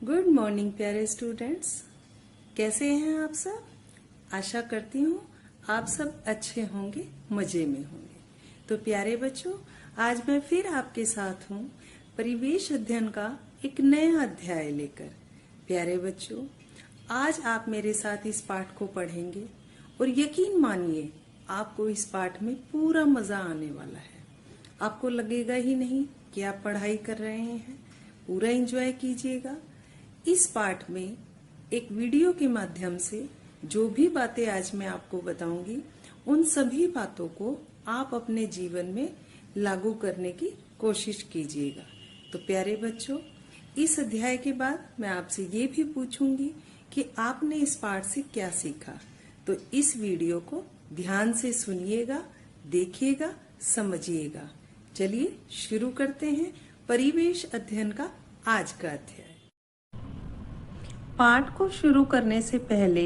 Good morning प्यारे students, कैसे हैं आप सब। आशा करती हूँ आप सब अच्छे होंगे, मजे में होंगे। तो प्यारे बच्चों, आज मैं फिर आपके साथ हूँ परिवेश अध्ययन का एक नया अध्याय लेकर। प्यारे बच्चों, आज आप मेरे साथ इस पाठ को पढ़ेंगे और यकीन मानिए आपको इस पाठ में पूरा मजा आने वाला है। आपको लगेगा ही नहीं कि आप पढ़ाई कर रहे हैं, पूरा एंजॉय कीजिएगा। इस पाठ में एक वीडियो के माध्यम से जो भी बातें आज मैं आपको बताऊंगी, उन सभी बातों को आप अपने जीवन में लागू करने की कोशिश कीजिएगा। तो प्यारे बच्चों, इस अध्याय के बाद मैं आपसे ये भी पूछूंगी कि आपने इस पाठ से क्या सीखा। तो इस वीडियो को ध्यान से सुनिएगा, देखिएगा, समझिएगा। चलिए शुरू करते हैं परिवेश अध्ययन का आज का अध्याय। पाठ को शुरू करने से पहले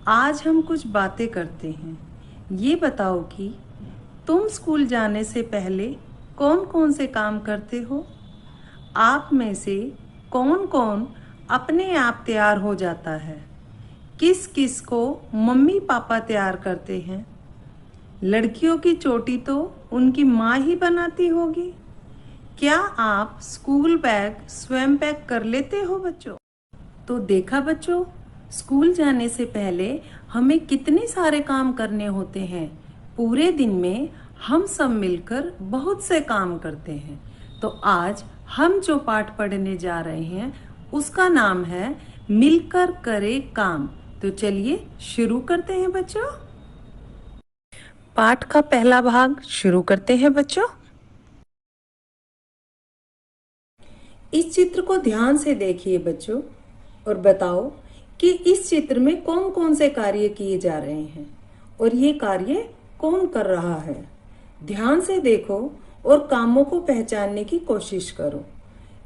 आज हम कुछ बातें करते हैं। ये बताओ कि तुम स्कूल जाने से पहले कौन कौन से काम करते हो। आप में से कौन कौन अपने आप तैयार हो जाता है। किस किस को मम्मी पापा तैयार करते हैं। लड़कियों की चोटी तो उनकी माँ ही बनाती होगी। क्या आप स्कूल बैग स्वयं पैक कर लेते हो बच्चों। तो देखा बच्चों, स्कूल जाने से पहले हमें कितने सारे काम करने होते हैं। पूरे दिन में हम सब मिलकर बहुत से काम करते हैं। तो आज हम जो पाठ पढ़ने जा रहे हैं उसका नाम है मिलकर करे काम। तो चलिए शुरू करते हैं बच्चों। पाठ का पहला भाग शुरू करते हैं बच्चों। इस चित्र को ध्यान से देखिए बच्चों और बताओ कि इस चित्र में कौन कौन से कार्य किए जा रहे हैं और ये कार्य कौन कर रहा है। ध्यान से देखो और कामों को पहचानने की कोशिश करो।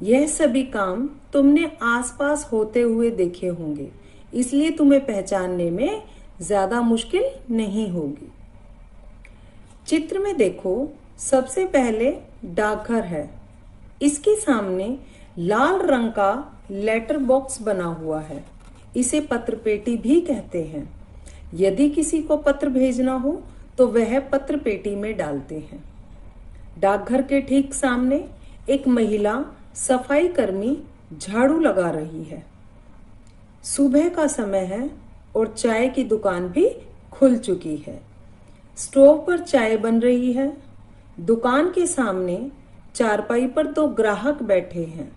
यह सभी काम तुमने आसपास होते हुए देखे होंगे, इसलिए तुम्हें पहचानने में ज्यादा मुश्किल नहीं होगी। चित्र में देखो, सबसे पहले डाकघर है। इसके सामने लाल रंग का लेटर बॉक्स बना हुआ है। इसे पत्र पेटी भी कहते हैं। यदि किसी को पत्र भेजना हो तो वह पत्र पेटी में डालते हैं। डाकघर के ठीक सामने एक महिला सफाई कर्मी झाड़ू लगा रही है। सुबह का समय है और चाय की दुकान भी खुल चुकी है। स्टोव पर चाय बन रही है। दुकान के सामने चारपाई पर दो ग्राहक बैठे हैं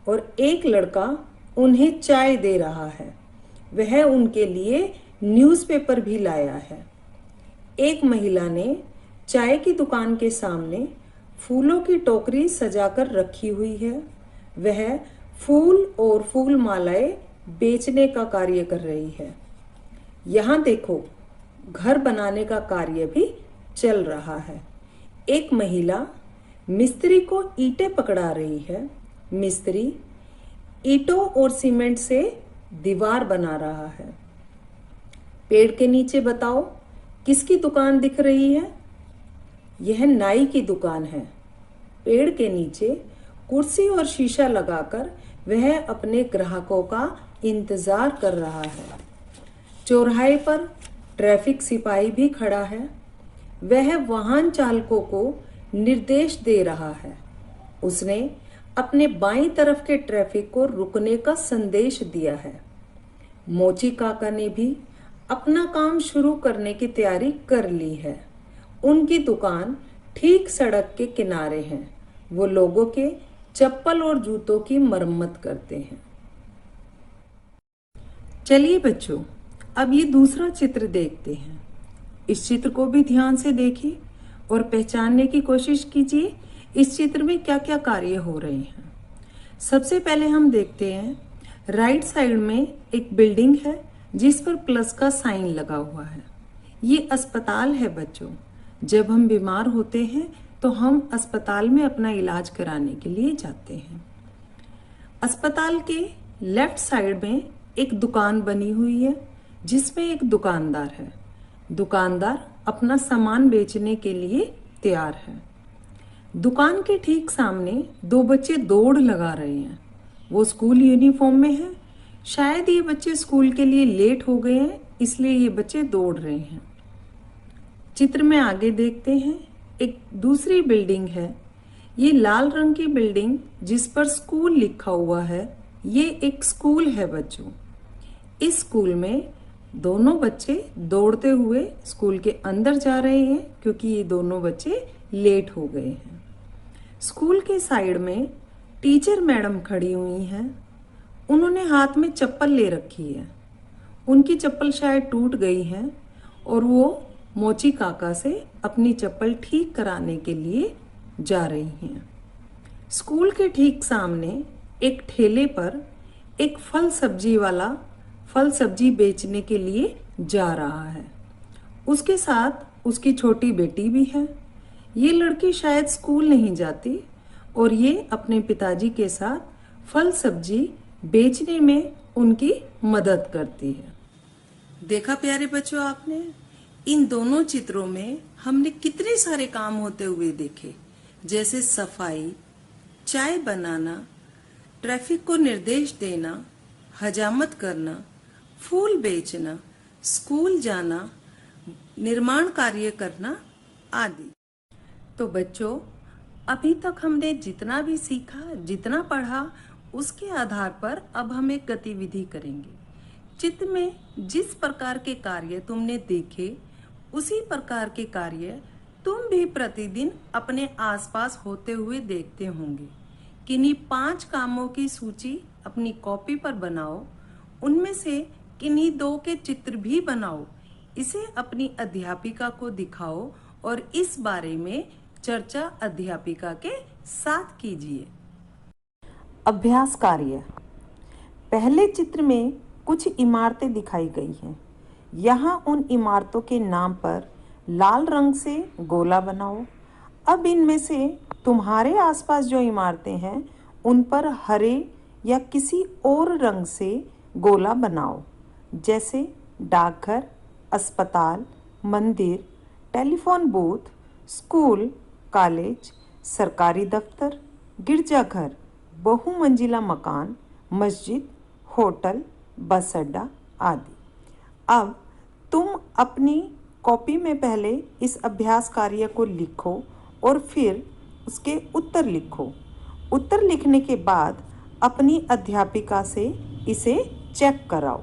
और एक लड़का उन्हें चाय दे रहा है। वह उनके लिए न्यूज़पेपर भी लाया है। एक महिला ने चाय की दुकान के सामने फूलों की टोकरी सजाकर रखी हुई है। वह फूल और फूल मालाएं बेचने का कार्य कर रही है। यहाँ देखो, घर बनाने का कार्य भी चल रहा है। एक महिला मिस्त्री को ईंटें पकड़ा रही है। मिस्त्री ईंटों और सीमेंट से दीवार बना रहा है। पेड़ के नीचे बताओ किसकी दुकान दिख रही है। यह नाई की दुकान है। पेड़ के नीचे कुर्सी और शीशा लगाकर वह अपने ग्राहकों का इंतजार कर रहा है। चौराहे पर ट्रैफिक सिपाही भी खड़ा है। वह वाहन चालकों को निर्देश दे रहा है। उसने अपने बाईं तरफ के ट्रैफिक को रुकने का संदेश दिया है। मोची काका ने भी अपना काम शुरू करने की तैयारी कर ली है। उनकी दुकान ठीक सड़क के किनारे है। वो लोगों के चप्पल और जूतों की मरम्मत करते हैं। चलिए बच्चों, अब ये दूसरा चित्र देखते हैं। इस चित्र को भी ध्यान से देखिए और पहचानने की कोशिश कीजिए इस चित्र में क्या क्या कार्य हो रहे हैं। सबसे पहले हम देखते हैं, राइट साइड में एक बिल्डिंग है जिस पर प्लस का साइन लगा हुआ है। ये अस्पताल है बच्चों। जब हम बीमार होते हैं तो हम अस्पताल में अपना इलाज कराने के लिए जाते हैं। अस्पताल के लेफ्ट साइड में एक दुकान बनी हुई है जिसमें एक दुकानदार है। दुकानदार अपना सामान बेचने के लिए तैयार है। दुकान के ठीक सामने दो बच्चे दौड़ लगा रहे हैं। वो स्कूल यूनिफॉर्म में है। शायद ये बच्चे स्कूल के लिए लेट हो गए हैं, इसलिए ये बच्चे दौड़ रहे हैं। चित्र में आगे देखते हैं, एक दूसरी बिल्डिंग है। ये लाल रंग की बिल्डिंग जिस पर स्कूल लिखा हुआ है, ये एक स्कूल है बच्चों। इस स्कूल में दोनों बच्चे दौड़ते हुए स्कूल के अंदर जा रहे हैं क्योंकि ये दोनों बच्चे लेट हो गए हैं। स्कूल के साइड में टीचर मैडम खड़ी हुई हैं। उन्होंने हाथ में चप्पल ले रखी है। उनकी चप्पल शायद टूट गई है और वो मोची काका से अपनी चप्पल ठीक कराने के लिए जा रही हैं। स्कूल के ठीक सामने एक ठेले पर एक फल सब्जी वाला फल सब्जी बेचने के लिए जा रहा है। उसके साथ उसकी छोटी बेटी भी है। ये लड़की शायद स्कूल नहीं जाती और ये अपने पिताजी के साथ फल सब्जी बेचने में उनकी मदद करती है। देखा प्यारे बच्चों, आपने इन दोनों चित्रों में हमने कितने सारे काम होते हुए देखे, जैसे सफाई, चाय बनाना, ट्रैफिक को निर्देश देना, हजामत करना, फूल बेचना, स्कूल जाना, निर्माण कार्य करना आदि। तो बच्चों, अभी तक हमने जितना भी सीखा, जितना पढ़ा, उसके आधार पर अब हम एक गतिविधि करेंगे। चित्र में जिस प्रकार के कार्य तुमने देखे, उसी प्रकार के कार्य तुम भी प्रतिदिन अपने आसपास होते हुए देखते होंगे। किन्हीं 5 कामों की सूची अपनी कॉपी पर बनाओ। उनमें से किन्हीं 2 के चित्र भी बनाओ। इसे अपनी अध्यापिका को दिखाओ और इस बारे में चर्चा अध्यापिका के साथ कीजिए। अभ्यास कार्य। पहले चित्र में कुछ इमारतें दिखाई गई हैं। यहाँ उन इमारतों के नाम पर लाल रंग से गोला बनाओ। अब इनमें से तुम्हारे आसपास जो इमारतें हैं, उन पर हरे या किसी और रंग से गोला बनाओ, जैसे डाकघर, अस्पताल, मंदिर, टेलीफोन बूथ, स्कूल, कॉलेज, सरकारी दफ्तर, गिरजाघर, बहुमंजिला मकान, मस्जिद, होटल, बस अड्डा आदि। अब तुम अपनी कॉपी में पहले इस अभ्यास कार्य को लिखो और फिर उसके उत्तर लिखो। उत्तर लिखने के बाद अपनी अध्यापिका से इसे चेक कराओ।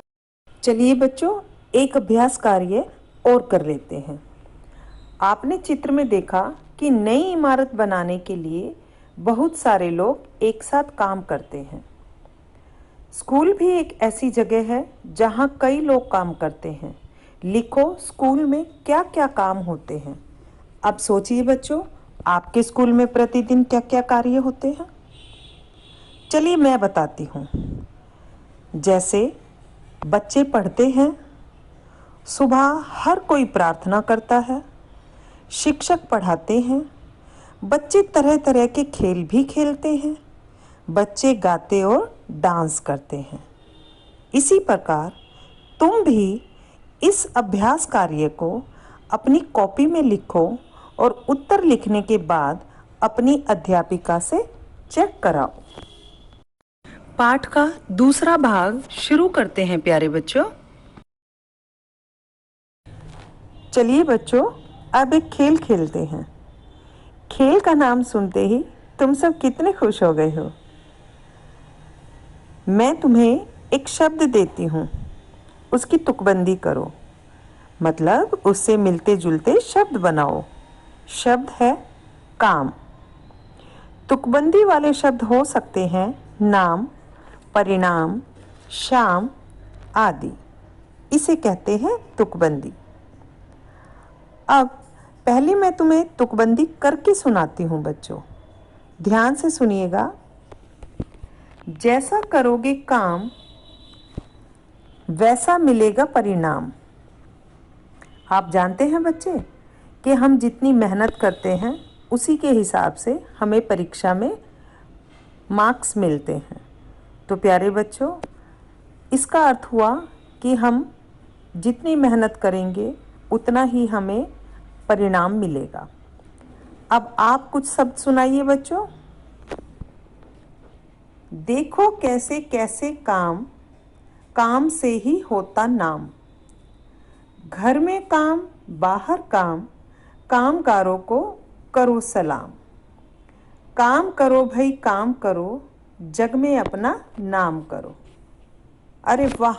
चलिए बच्चों, एक अभ्यास कार्य और कर लेते हैं। आपने चित्र में देखा कि नई इमारत बनाने के लिए बहुत सारे लोग एक साथ काम करते हैं। स्कूल भी एक ऐसी जगह है जहाँ कई लोग काम करते हैं। लिखो स्कूल में क्या क्या काम होते हैं। अब सोचिए बच्चों, आपके स्कूल में प्रतिदिन क्या क्या कार्य होते हैं। चलिए मैं बताती हूँ। जैसे बच्चे पढ़ते हैं, सुबह हर कोई प्रार्थना करता है, शिक्षक पढ़ाते हैं, बच्चे तरह तरह के खेल भी खेलते हैं, बच्चे गाते और डांस करते हैं। इसी प्रकार तुम भी इस अभ्यास कार्य को अपनी कॉपी में लिखो और उत्तर लिखने के बाद अपनी अध्यापिका से चेक कराओ। पाठ का दूसरा भाग शुरू करते हैं प्यारे बच्चों। चलिए बच्चों, अब एक खेल खेलते हैं। खेल का नाम सुनते ही तुम सब कितने खुश हो गए हो। मैं तुम्हें एक शब्द देती हूँ, उसकी तुकबंदी करो, मतलब उससे मिलते जुलते शब्द बनाओ। शब्द है काम। तुकबंदी वाले शब्द हो सकते हैं नाम, परिणाम, शाम आदि। इसे कहते हैं तुकबंदी। अब पहले मैं तुम्हें तुकबंदी करके सुनाती हूँ बच्चों, ध्यान से सुनिएगा। जैसा करोगे काम वैसा मिलेगा परिणाम। आप जानते हैं बच्चे कि हम जितनी मेहनत करते हैं उसी के हिसाब से हमें परीक्षा में मार्क्स मिलते हैं। तो प्यारे बच्चों, इसका अर्थ हुआ कि हम जितनी मेहनत करेंगे उतना ही हमें परिणाम मिलेगा। अब आप कुछ शब्द सुनाइए बच्चों। देखो कैसे कैसे काम, काम से ही होता नाम। घर में काम, बाहर काम, कामगारों को करो सलाम। काम करो भाई काम करो, जग में अपना नाम करो। अरे वाह,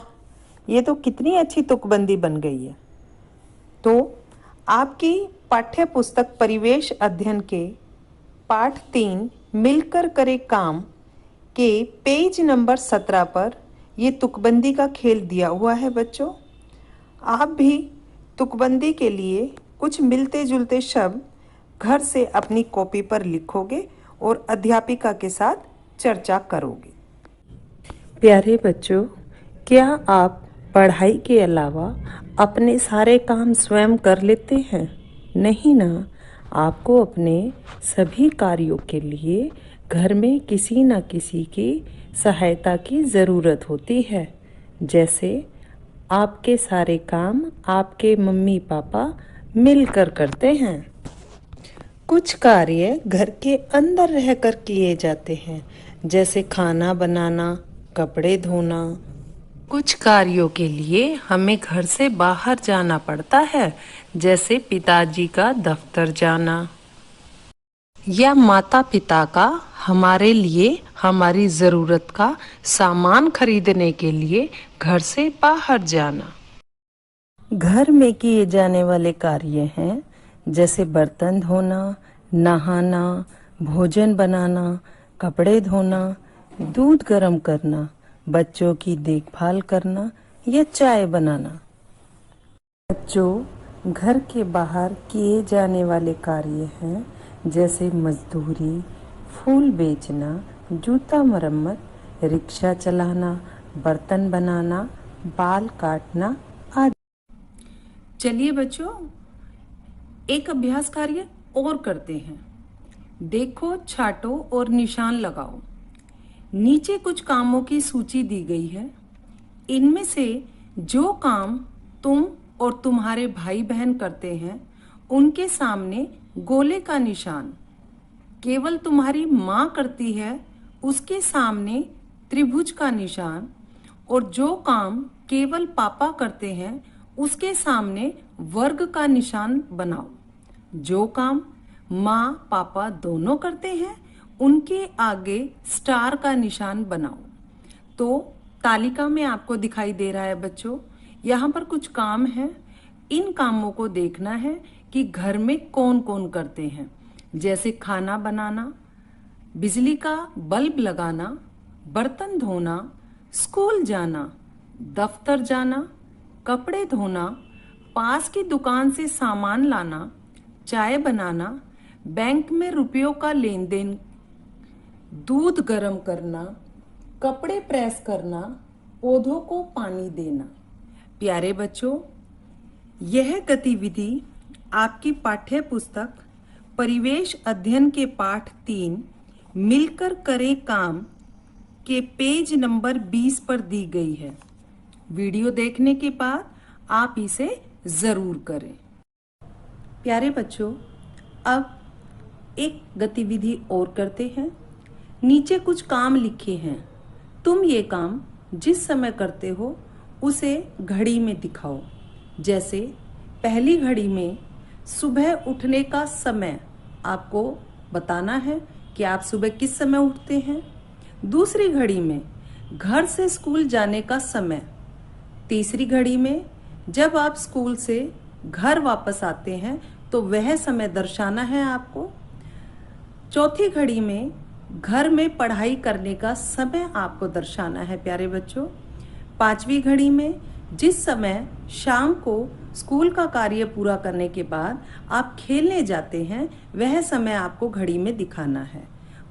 ये तो कितनी अच्छी तुकबंदी बन गई है। तो आपकी पाठ्य पुस्तक परिवेश अध्ययन के पाठ 3 मिलकर करे काम के पेज नंबर 17 पर ये तुकबंदी का खेल दिया हुआ है बच्चों। आप भी तुकबंदी के लिए कुछ मिलते जुलते शब्द घर से अपनी कॉपी पर लिखोगे और अध्यापिका के साथ चर्चा करोगे। प्यारे बच्चों, क्या आप पढ़ाई के अलावा अपने सारे काम स्वयं कर लेते हैं? नहीं ना, आपको अपने सभी कार्यों के लिए घर में किसी न किसी की सहायता की ज़रूरत होती है। जैसे आपके सारे काम आपके मम्मी पापा मिलकर करते हैं। कुछ कार्य घर के अंदर रहकर किए जाते हैं, जैसे खाना बनाना, कपड़े धोना। कुछ कार्यों के लिए हमें घर से बाहर जाना पड़ता है, जैसे पिताजी का दफ्तर जाना या माता पिता का हमारे लिए हमारी ज़रूरत का सामान खरीदने के लिए घर से बाहर जाना। घर में किए जाने वाले कार्य हैं, जैसे बर्तन धोना, नहाना, भोजन बनाना, कपड़े धोना, दूध गर्म करना, बच्चों की देखभाल करना या चाय बनाना। बच्चों, घर के बाहर किए जाने वाले कार्य हैं, जैसे मजदूरी, फूल बेचना, जूता मरम्मत, रिक्शा चलाना, बर्तन बनाना, बाल काटना आदि। चलिए बच्चों, एक अभ्यास कार्य और करते हैं। देखो, छाटो और निशान लगाओ। नीचे कुछ कामों की सूची दी गई है। इनमें से जो काम तुम और तुम्हारे भाई बहन करते हैं, उनके सामने गोले का निशान। केवल तुम्हारी माँ करती है, उसके सामने त्रिभुज का निशान। और जो काम केवल पापा करते हैं, उसके सामने वर्ग का निशान बनाओ। जो काम माँ पापा दोनों करते हैं, उनके आगे स्टार का निशान बनाओ। तो तालिका में आपको दिखाई दे रहा है बच्चों, यहाँ पर कुछ काम हैं। इन कामों को देखना है कि घर में कौन कौन करते हैं, जैसे खाना बनाना, बिजली का बल्ब लगाना, बर्तन धोना, स्कूल जाना, दफ्तर जाना, कपड़े धोना, पास की दुकान से सामान लाना, चाय बनाना, बैंक में रुपयों का लेन देन, दूध गर्म करना, कपड़े प्रेस करना, पौधों को पानी देना। प्यारे बच्चों, यह गतिविधि आपकी पाठ्य पुस्तक परिवेश अध्ययन के पाठ 3 मिलकर करें काम के पेज नंबर 20 पर दी गई है। वीडियो देखने के बाद आप इसे जरूर करें। प्यारे बच्चों, अब एक गतिविधि और करते हैं। नीचे कुछ काम लिखे हैं। तुम ये काम जिस समय करते हो उसे घड़ी में दिखाओ। जैसे पहली घड़ी में सुबह उठने का समय आपको बताना है कि आप सुबह किस समय उठते हैं। दूसरी घड़ी में घर से स्कूल जाने का समय। तीसरी घड़ी में जब आप स्कूल से घर वापस आते हैं तो वह समय दर्शाना है आपको। चौथी घड़ी में घर में पढ़ाई करने का समय आपको दर्शाना है प्यारे बच्चों। पांचवी घड़ी में जिस समय शाम को स्कूल का कार्य पूरा करने के बाद आप खेलने जाते हैं, वह समय आपको घड़ी में दिखाना है।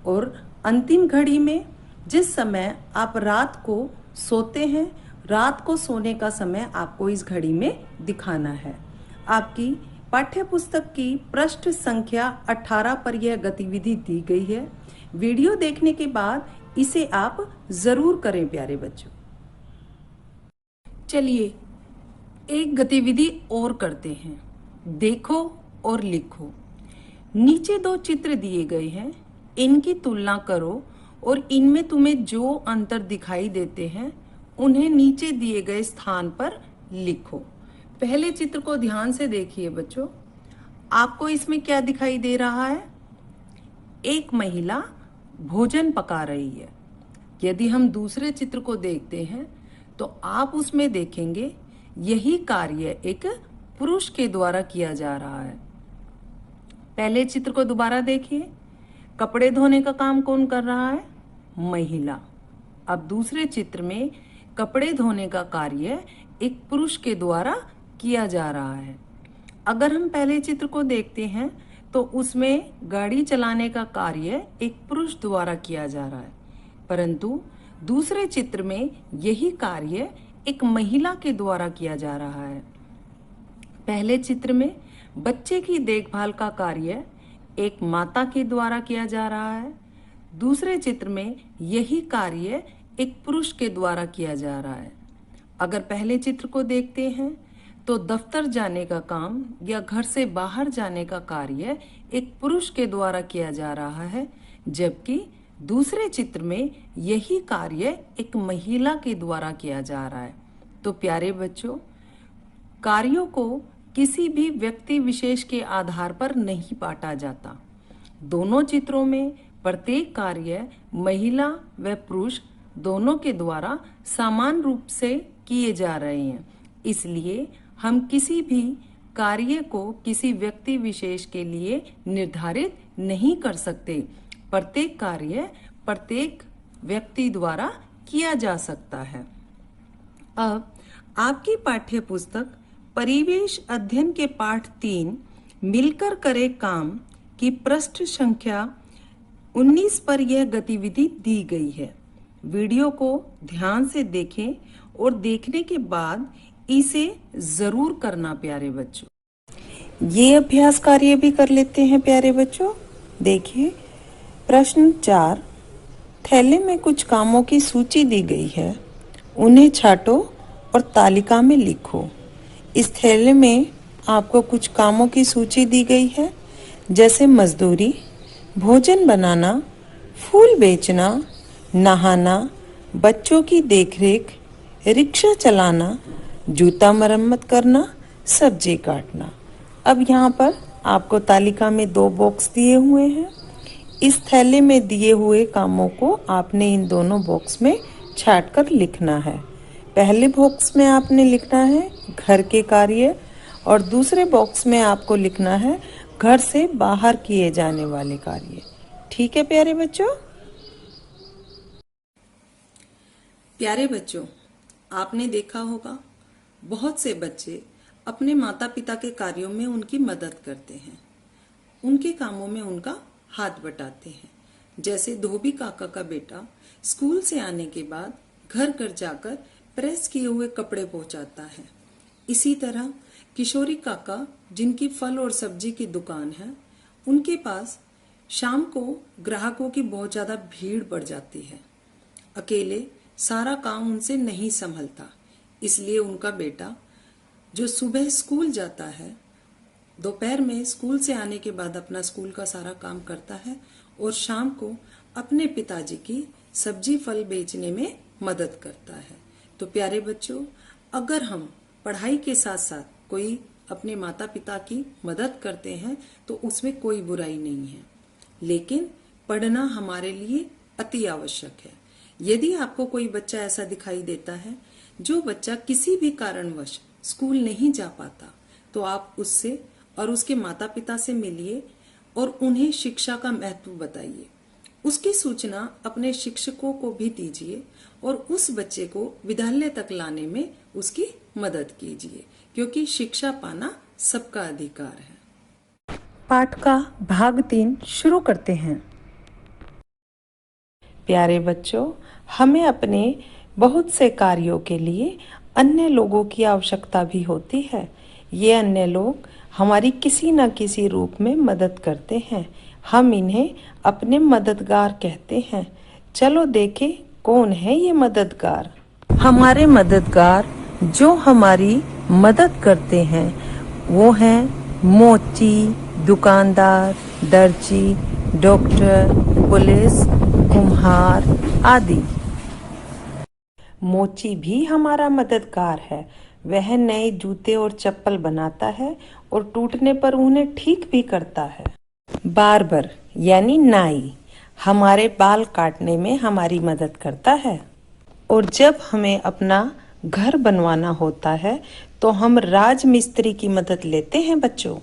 और अंतिम घड़ी में जिस समय आप रात को सोते हैं, रात को सोने का समय आपको इस घड़ी में दिखाना है। आपकी पाठ्य पुस्तक की पृष्ठ संख्या 18 पर यह गतिविधि दी गई है। वीडियो देखने के बाद इसे आप जरूर करें प्यारे बच्चों। चलिए एक गतिविधि और करते हैं। देखो और लिखो। नीचे 2 चित्र दिए गए हैं, इनकी तुलना करो और इनमें तुम्हें जो अंतर दिखाई देते हैं उन्हें नीचे दिए गए स्थान पर लिखो। पहले चित्र को ध्यान से देखिए बच्चों। आपको इसमें क्या दिखाई दे रहा है? एक महिला भोजन पका रही है। यदि हम दूसरे चित्र को देखते हैं तो आप उसमें देखेंगे यही कार्य एक पुरुष के द्वारा किया जा रहा है। पहले चित्र को दोबारा देखिए। कपड़े धोने का काम कौन कर रहा है? महिला। अब दूसरे चित्र में कपड़े धोने का कार्य एक पुरुष के द्वारा किया जा रहा है। अगर हम पहले चित्र को देखते हैं तो उसमें गाड़ी चलाने का कार्य एक पुरुष द्वारा किया जा रहा है, परंतु दूसरे चित्र में यही कार्य एक महिला के द्वारा किया जा रहा है। पहले चित्र में बच्चे की देखभाल का कार्य एक माता के द्वारा किया जा रहा है। दूसरे चित्र में यही कार्य एक पुरुष के द्वारा किया जा रहा है। अगर पहले चित्र को देखते हैं तो दफ्तर जाने का काम या घर से बाहर जाने का कार्य एक पुरुष के द्वारा किया जा रहा है, जबकि दूसरे चित्र में यही कार्य एक महिला के द्वारा किया जा रहा है। तो प्यारे बच्चों, कार्यों को किसी भी व्यक्ति विशेष के आधार पर नहीं बांटा जाता। दोनों चित्रों में प्रत्येक कार्य महिला व पुरुष दोनों के द्वारा समान रूप से किए जा रहे हैं। इसलिए हम किसी भी कार्य को किसी व्यक्ति विशेष के लिए निर्धारित नहीं कर सकते। प्रत्येक कार्य प्रत्येक व्यक्ति द्वारा किया जा सकता है। अब आपकी पाठ्य पुस्तक परिवेश अध्ययन के पाठ 3 मिलकर करे काम की पृष्ठ संख्या 19 पर यह गतिविधि दी गई है। वीडियो को ध्यान से देखें और देखने के बाद इसे जरूर करना प्यारे बच्चों। ये अभ्यास कार्य भी कर लेते हैं प्यारे बच्चों। देखिए प्रश्न 4, थैले में कुछ कामों की सूची दी गई है, उन्हें छांटो और तालिका में लिखो। इस थैले में आपको कुछ कामों की सूची दी गई है, जैसे मजदूरी, भोजन बनाना, फूल बेचना, नहाना, बच्चों की देखरेख, रिक्शा चलाना, जूता मरम्मत करना, सब्जी काटना। अब यहाँ पर आपको तालिका में 2 बॉक्स दिए हुए हैं। इस थैले में दिए हुए कामों को आपने इन दोनों बॉक्स में छांट कर लिखना है। पहले बॉक्स में आपने लिखना है घर के कार्य और दूसरे बॉक्स में आपको लिखना है घर से बाहर किए जाने वाले कार्य। ठीक है प्यारे बच्चों? प्यारे बच्चों, आपने देखा होगा बहुत से बच्चे अपने माता पिता के कार्यों में उनकी मदद करते हैं, उनके कामों में उनका हाथ बटाते हैं। जैसे धोबी काका का बेटा स्कूल से आने के बाद घर घर जाकर प्रेस किए हुए कपड़े पहुंचाता है। इसी तरह किशोरी काका, जिनकी फल और सब्जी की दुकान है, उनके पास शाम को ग्राहकों की बहुत ज्यादा भीड़ बढ़ जाती है। अकेले सारा काम उनसे नहीं संभलता, इसलिए उनका बेटा जो सुबह स्कूल जाता है, दोपहर में स्कूल से आने के बाद अपना स्कूल का सारा काम करता है और शाम को अपने पिताजी की सब्जी फल बेचने में मदद करता है। तो प्यारे बच्चों, अगर हम पढ़ाई के साथ साथ कोई अपने माता पिता की मदद करते हैं तो उसमें कोई बुराई नहीं है, लेकिन पढ़ना हमारे लिए अति आवश्यक है। यदि आपको कोई बच्चा ऐसा दिखाई देता है जो बच्चा किसी भी कारणवश स्कूल नहीं जा पाता, तो आप उससे और उसके माता पिता से मिलिए और उन्हें शिक्षा का महत्व बताइए। उसकी सूचना अपने शिक्षकों को भी दीजिए और उस बच्चे को विद्यालय तक लाने में उसकी मदद कीजिए, क्योंकि शिक्षा पाना सबका अधिकार है। पाठ का भाग 3 शुरू करते हैं। प्यारे बच्चों, हमें अपने बहुत से कार्यों के लिए अन्य लोगों की आवश्यकता भी होती है। ये अन्य लोग हमारी किसी न किसी रूप में मदद करते हैं। हम इन्हें अपने मददगार कहते हैं। चलो देखें कौन है ये मददगार। हमारे मददगार जो हमारी मदद करते हैं वो हैं मोची, दुकानदार, दर्जी, डॉक्टर, पुलिस, कुम्हार आदि। मोची भी हमारा मददगार है। वह नए जूते और चप्पल बनाता है और टूटने पर उन्हें ठीक भी करता है। बार्बर यानी नाई हमारे बाल काटने में हमारी मदद करता है। और जब हमें अपना घर बनवाना होता है तो हम राज मिस्त्री की मदद लेते हैं बच्चों।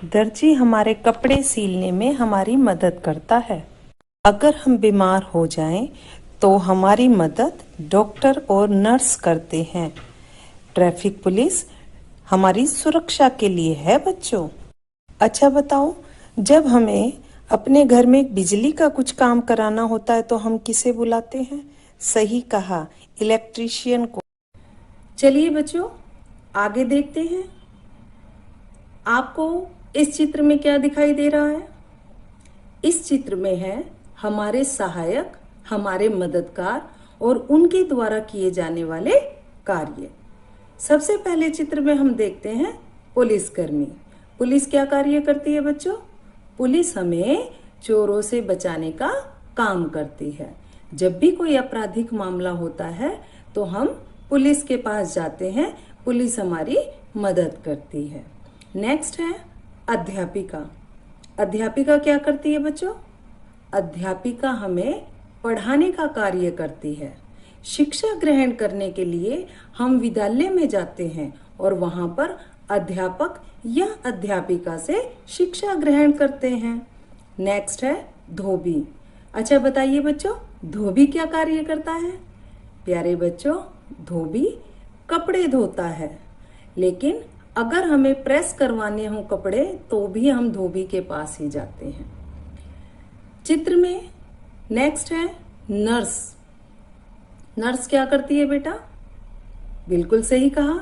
दर्जी हमारे कपड़े सीलने में हमारी मदद करता है। अगर हम बीमार हो जाएं तो हमारी मदद डॉक्टर और नर्स करते हैं। ट्रैफिक पुलिस हमारी सुरक्षा के लिए है बच्चों। अच्छा बताओ, जब हमें अपने घर में बिजली का कुछ काम कराना होता है तो हम किसे बुलाते हैं? सही कहा, इलेक्ट्रीशियन को। चलिए बच्चों, आगे देखते हैं। आपको इस चित्र में क्या दिखाई दे रहा है? इस चित्र में है हमारे सहायक, हमारे मददगार और उनके द्वारा किए जाने वाले कार्य। सबसे पहले चित्र में हम देखते हैं पुलिसकर्मी। पुलिस क्या कार्य करती है बच्चों? पुलिस हमें चोरों से बचाने का काम करती है। जब भी कोई आपराधिक मामला होता है तो हम पुलिस के पास जाते हैं, पुलिस हमारी मदद करती है। नेक्स्ट है अध्यापिका। अध्यापिका क्या करती है बच्चों? अध्यापिका हमें पढ़ाने का कार्य करती है। शिक्षा ग्रहण करने के लिए हम विद्यालय में जाते हैं और वहां पर अध्यापक या अध्यापिका से शिक्षा ग्रहण करते हैं। नेक्स्ट है धोबी। अच्छा बताइए बच्चों, धोबी क्या कार्य करता है? प्यारे बच्चों, धोबी कपड़े धोता है। लेकिन अगर हमें प्रेस करवाने हो कपड़े तो भी हम धोबी के पास ही जाते हैं। चित्र में नेक्स्ट है नर्स। नर्स क्या करती है बेटा? बिल्कुल सही कहा,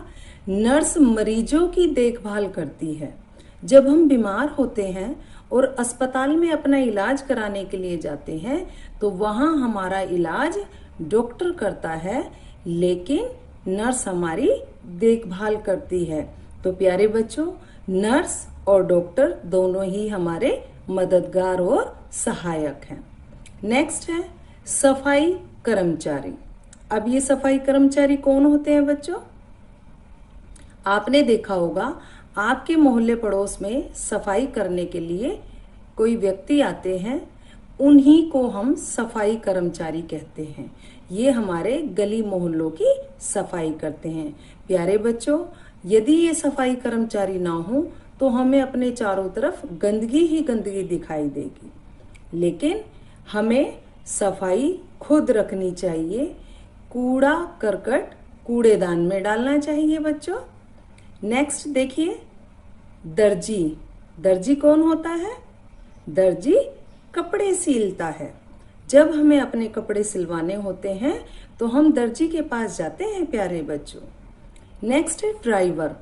नर्स मरीजों की देखभाल करती है। जब हम बीमार होते हैं और अस्पताल में अपना इलाज कराने के लिए जाते हैं तो वहां हमारा इलाज डॉक्टर करता है, लेकिन नर्स हमारी देखभाल करती है। तो प्यारे बच्चों, नर्स और डॉक्टर दोनों ही हमारे मददगार और सहायक हैं। नेक्स्ट है सफाई कर्मचारी। अब ये सफाई कर्मचारी कौन होते हैं बच्चों? आपने देखा होगा आपके मोहल्ले पड़ोस में सफाई करने के लिए कोई व्यक्ति आते हैं, उन्हीं को हम सफाई कर्मचारी कहते हैं। ये हमारे गली मोहल्लों की सफाई करते हैं। प्यारे बच्चों, यदि ये सफाई कर्मचारी ना हो तो हमें अपने चारों तरफ गंदगी ही गंदगी दिखाई देगी। लेकिन हमें सफाई खुद रखनी चाहिए। कूड़ा करकट कूड़ेदान में डालना चाहिए बच्चों। नेक्स्ट देखिए दर्जी। दर्जी कौन होता है? दर्जी कपड़े सीलता है। जब हमें अपने कपड़े सिलवाने होते हैं तो हम दर्जी के पास जाते हैं प्यारे बच्चों। नेक्स्ट है ड्राइवर।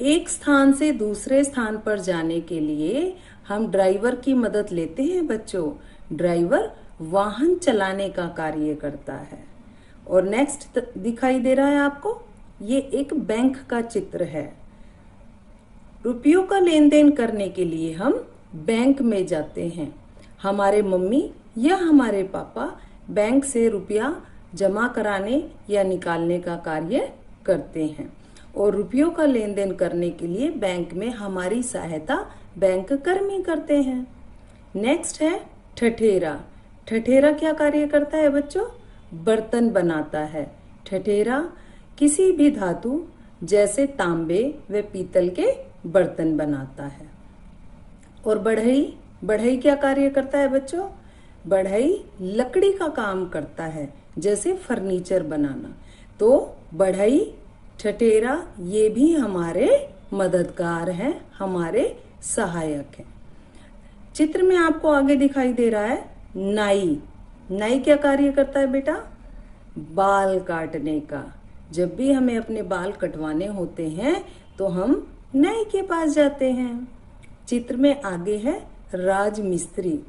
एक स्थान से दूसरे स्थान पर जाने के लिए हम ड्राइवर की मदद लेते हैं बच्चों। ड्राइवर वाहन चलाने का कार्य करता है। और नेक्स्ट दिखाई दे रहा है आपको, ये एक बैंक का चित्र है। रुपयों का लेन देन करने के लिए हम बैंक में जाते हैं। हमारे मम्मी या हमारे पापा बैंक से रुपया जमा कराने या निकालने का कार्य करते हैं। और रुपयों का लेन देन करने के लिए बैंक में हमारी सहायता बैंक कर्मी करते हैं। नेक्स्ट है ठठेरा। ठठेरा क्या कार्य करता है बच्चों? बर्तन बनाता है। ठठेरा किसी भी धातु जैसे तांबे व पीतल के बर्तन बनाता है। और बढ़ई। बढ़ई क्या कार्य करता है बच्चों? बढ़ई लकड़ी का काम करता है, जैसे फर्नीचर बनाना। तो बढ़ई, ठठेरा ये भी हमारे मददगार हैं, हमारे सहायक हैं। चित्र में आपको आगे दिखाई दे रहा है नाई। नाई क्या कार्य करता है बेटा? बाल काटने का। जब भी हमें अपने बाल कटवाने होते हैं तो हम नाई के पास जाते हैं। चित्र में आगे है राजमिस्त्री।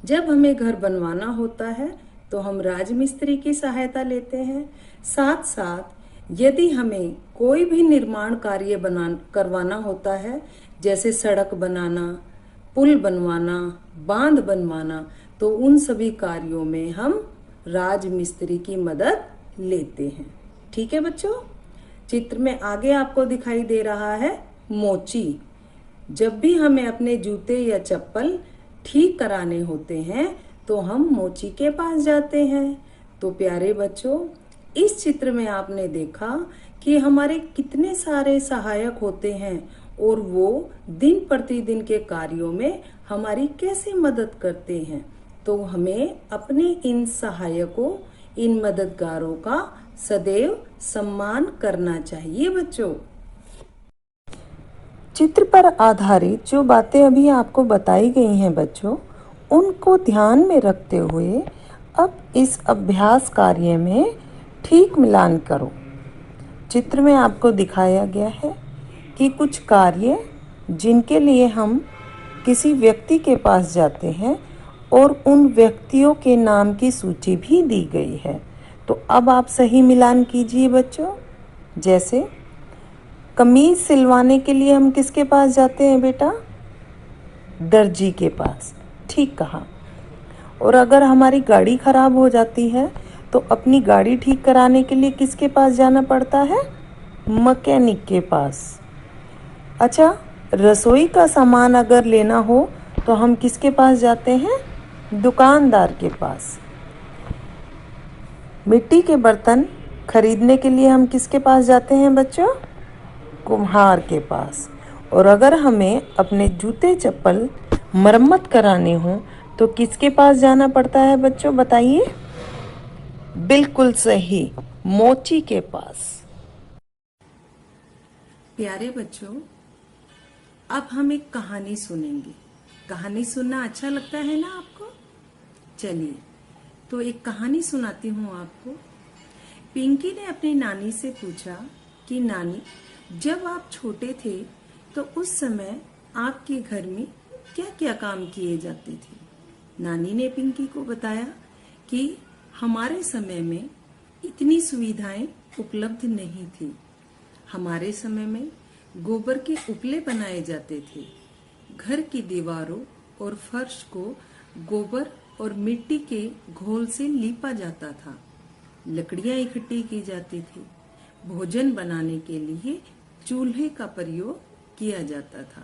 जब हमें घर बनवाना होता है तो हम राजमिस्त्री की सहायता लेते हैं। साथ साथ यदि हमें कोई भी निर्माण कार्य करवाना होता है, जैसे सड़क बनाना, पुल बनवाना, बांध बनवाना, तो उन सभी कार्यों में हम राजमिस्त्री की मदद लेते हैं। ठीक है बच्चों, चित्र में आगे आपको दिखाई दे रहा है मोची। जब भी हमें अपने जूते या चप्पल ठीक कराने होते हैं तो हम मोची के पास जाते हैं। तो प्यारे बच्चों, इस चित्र में आपने देखा कि हमारे कितने सारे सहायक होते हैं और वो दिन प्रतिदिन के कार्यों में हमारी कैसे मदद करते हैं। तो हमें अपने इन सहायकों, इन मददगारों का सदैव सम्मान करना चाहिए बच्चों। चित्र पर आधारित जो बातें अभी आपको बताई गई हैं बच्चों, उनको ध्यान में रखते हुए अब इस अभ्यास कार्य में ठीक मिलान करो। चित्र में आपको दिखाया गया है कि कुछ कार्य जिनके लिए हम किसी व्यक्ति के पास जाते हैं और उन व्यक्तियों के नाम की सूची भी दी गई है। तो अब आप सही मिलान कीजिए बच्चों। जैसे कमीज सिलवाने के लिए हम किसके पास जाते हैं बेटा? दर्जी के पास। ठीक कहा। और अगर हमारी गाड़ी खराब हो जाती है तो अपनी गाड़ी ठीक कराने के लिए किसके पास जाना पड़ता है? मैकेनिक के पास। अच्छा, रसोई का सामान अगर लेना हो तो हम किसके पास जाते हैं? दुकानदार के पास। मिट्टी के बर्तन खरीदने के लिए हम किसके पास जाते हैं बच्चों? कुम्हार के पास। और अगर हमें अपने जूते चप्पल मरम्मत कराने हो तो किसके पास जाना पड़ता है बच्चों, बताइए? बिल्कुल सही, मोची के पास। प्यारे बच्चों, अब हम एक कहानी सुनेंगे। कहानी सुनना अच्छा लगता है ना आपको? चलिए, तो एक कहानी सुनाती हूँ आपको। पिंकी ने अपनी नानी से पूछा कि नानी, जब आप छोटे थे तो उस समय आपके घर में क्या क्या काम किए जाते थे? नानी ने पिंकी को बताया कि हमारे समय में इतनी सुविधाएं उपलब्ध नहीं थी। हमारे समय में गोबर के उपले बनाए जाते थे। घर की दीवारों और फर्श को गोबर और मिट्टी के घोल से लीपा जाता था। लकड़ियां इकट्ठी की जाती थी। भोजन बनाने के लिए चूल्हे का प्रयोग किया जाता था।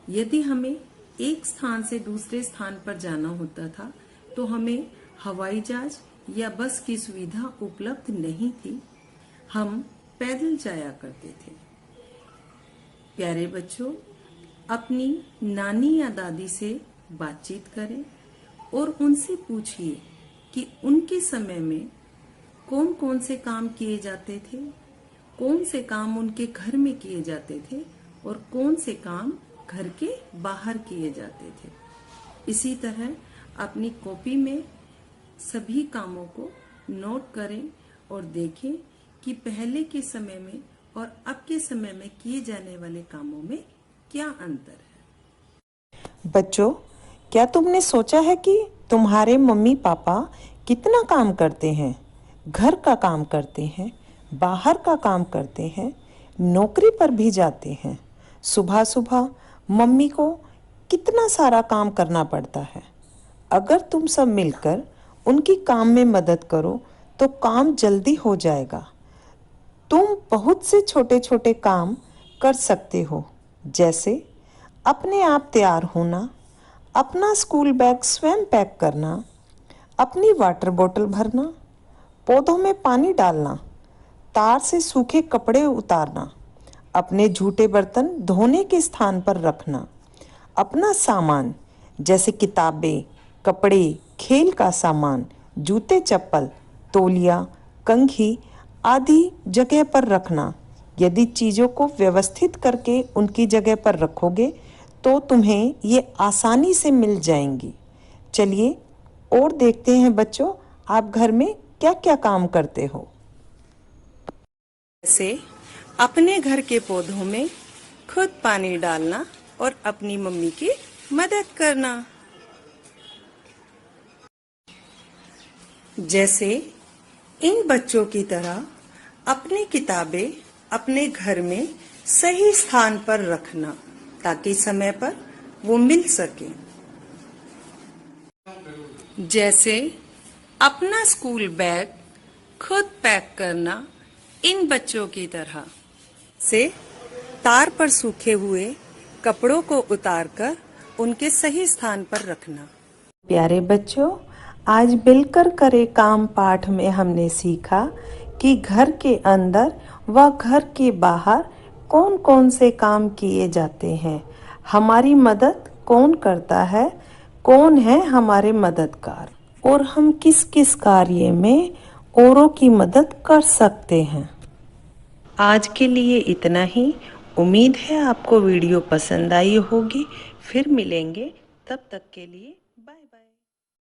यदि हमें एक स्थान से दूसरे स्थान पर जाना होता था तो हमें हवाई जहाज या बस की सुविधा उपलब्ध नहीं थी। हम पैदल जाया करते थे। प्यारे बच्चों, अपनी नानी या दादी से बातचीत करें और उनसे पूछिए कि उनके समय में कौन कौन से काम किए जाते थे, कौन से काम उनके घर में किए जाते थे और कौन से काम घर के बाहर किए जाते थे। इसी तरह अपनी कॉपी में सभी कामों को नोट करें और देखें कि पहले के समय में और अब के समय में किए जाने वाले कामों में क्या अंतर है। बच्चों, क्या तुमने सोचा है कि तुम्हारे मम्मी पापा कितना काम करते हैं? घर का काम करते हैं, बाहर का काम करते हैं, नौकरी पर भी जाते हैं। सुबह सुबह मम्मी को कितना सारा काम करना पड़ता है। अगर तुम सब मिलकर उनकी काम में मदद करो तो काम जल्दी हो जाएगा। तुम बहुत से छोटे छोटे काम कर सकते हो, जैसे अपने आप तैयार होना, अपना स्कूल बैग स्वयं पैक करना, अपनी वाटर बोतल भरना, पौधों में पानी डालना, तार से सूखे कपड़े उतारना, अपने जूठे बर्तन धोने के स्थान पर रखना, अपना सामान जैसे किताबें, कपड़े, खेल का सामान, जूते चप्पल, तौलिया, कंघी आदि जगह पर रखना। यदि चीज़ों को व्यवस्थित करके उनकी जगह पर रखोगे तो तुम्हें ये आसानी से मिल जाएंगी। चलिए और देखते हैं बच्चों, आप घर में क्या क्या काम करते हो। जैसे अपने घर के पौधों में खुद पानी डालना और अपनी मम्मी की मदद करना। जैसे इन बच्चों की तरह अपनी किताबें अपने घर में सही स्थान पर रखना। ताकि समय पर वो मिल सके। जैसे अपना स्कूल बैग खुद पैक करना इन बच्चों की तरह से तार पर सूखे हुए कपड़ों को उतारकर उनके सही स्थान पर रखना। प्यारे बच्चों, आज मिलकर करे काम पाठ में हमने सीखा कि घर के अंदर व घर के बाहर कौन कौन से काम किए जाते हैं, हमारी मदद कौन करता है, कौन है हमारे मददगार, और हम किस किस कार्य में औरों की मदद कर सकते हैं। आज के लिए इतना ही। उम्मीद है आपको वीडियो पसंद आई होगी। फिर मिलेंगे, तब तक के लिए